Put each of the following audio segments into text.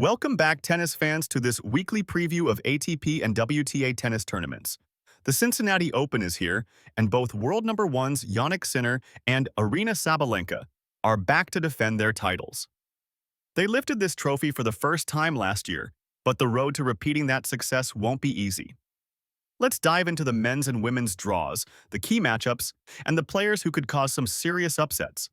Welcome back, tennis fans, to this weekly preview of ATP and WTA tennis tournaments. The Cincinnati Open is here, and both world number ones Jannik Sinner and Aryna Sabalenka are back to defend their titles. They lifted this trophy for the first time last year, but the road to repeating that success won't be easy. Let's dive into the men's and women's draws, the key matchups, and the players who could cause some serious upsets.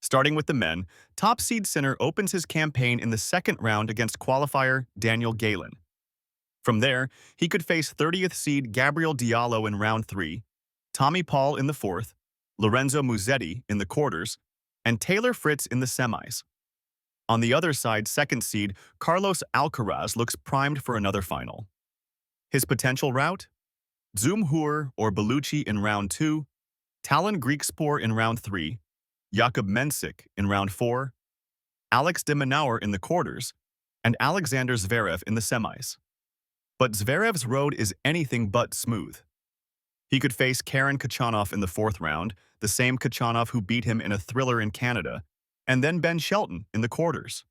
Starting with the men, top seed Sinner opens his campaign in the second round against qualifier Daniel Galen. From there, he could face 30th seed Gabriel Diallo in round 3, Tommy Paul in the fourth, Lorenzo Musetti in the quarters, and Taylor Fritz in the semis. On the other side, second seed Carlos Alcaraz looks primed for another final. His potential route? Zumhur or Bellucci in round 2, Talon Griekspoor in round 3, Jakub Mensik in round 4, Alex de Minaur in the quarters, and Alexander Zverev in the semis. But Zverev's road is anything but smooth. He could face Karen Khachanov in the fourth round, the same Khachanov who beat him in a thriller in Canada, and then Ben Shelton in the quarters.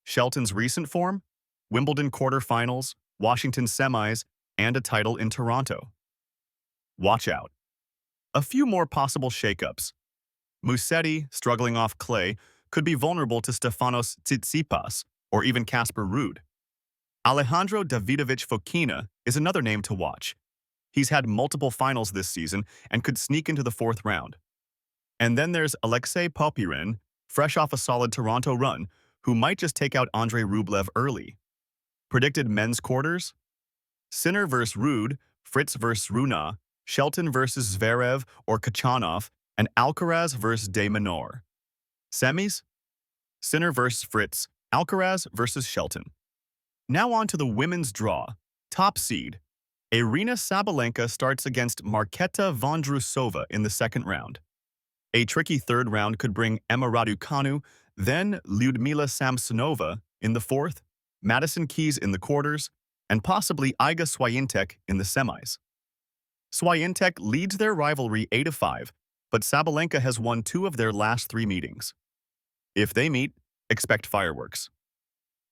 Shelton's recent form? Wimbledon quarterfinals, Washington semis, and a title in Toronto. Watch out. A few more possible shakeups. Musetti, struggling off clay, could be vulnerable to Stefanos Tsitsipas or even Casper Ruud. Alejandro Davidovich Fokina is another name to watch. He's had multiple finals this season and could sneak into the fourth round. And then there's Alexei Popyrin, fresh off a solid Toronto run, who might just take out Andrei Rublev early. Predicted men's quarters? Sinner vs. Ruud, Fritz vs. Runa, Shelton vs. Zverev or Khachanov, and Alcaraz vs. de Minaur. Semis? Sinner vs. Fritz, Alcaraz vs. Shelton. Now on to the women's draw. Top seed. Aryna Sabalenka starts against Marketa Vondrousova in the second round. A tricky third round could bring Emma Raducanu, then Lyudmila Samsonova in the fourth, Madison Keys in the quarters, and possibly Iga Swiatek in the semis. Swiatek leads their rivalry 8-5, but Sabalenka has won 2 of their last 3 meetings. If they meet, expect fireworks.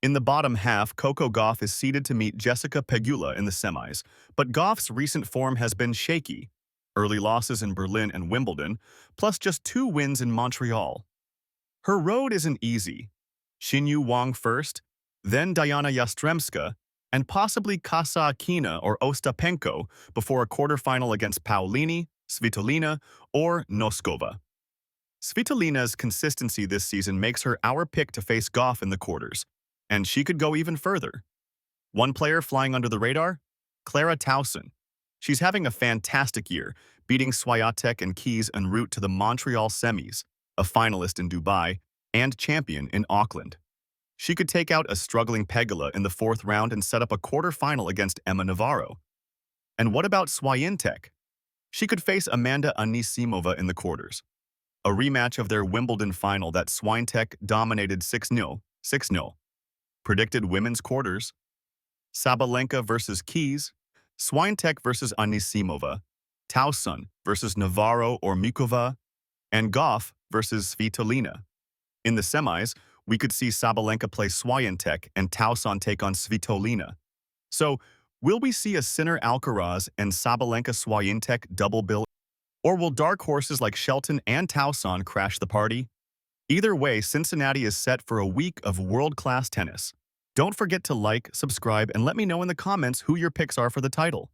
In the bottom half, Coco Gauff is seeded to meet Jessica Pegula in the semis, but Gauff's recent form has been shaky. Early losses in Berlin and Wimbledon, plus just 2 wins in Montreal. Her road isn't easy. Xinyu Wang first, then Diana Yastremska, and possibly Kasatkina or Ostapenko before a quarterfinal against Paolini, Svitolina, or Noskova. Svitolina's consistency this season makes her our pick to face Gauff in the quarters, and she could go even further. One player flying under the radar? Clara Tauson. She's having a fantastic year, beating Swiatek and Keys en route to the Montreal semis, a finalist in Dubai, and champion in Auckland. She could take out a struggling Pegula in the fourth round and set up a quarterfinal against Emma Navarro. And what about Swiatek? She could face Amanda Anisimova in the quarters. A rematch of their Wimbledon final that Swiatek dominated 6-0, 6-0. Predicted women's quarters? Sabalenka vs. Keys, Swiatek vs. Anisimova, Tauson vs. Navarro or Mikova, and Gauff vs. Svitolina. In the semis, we could see Sabalenka play Swiatek and Tauson take on Svitolina. So, will we see a Sinner Alcaraz and Sabalenka Swiatek double bill? Or will dark horses like Shelton and Tauson crash the party? Either way, Cincinnati is set for a week of world-class tennis. Don't forget to like, subscribe, and let me know in the comments who your picks are for the title.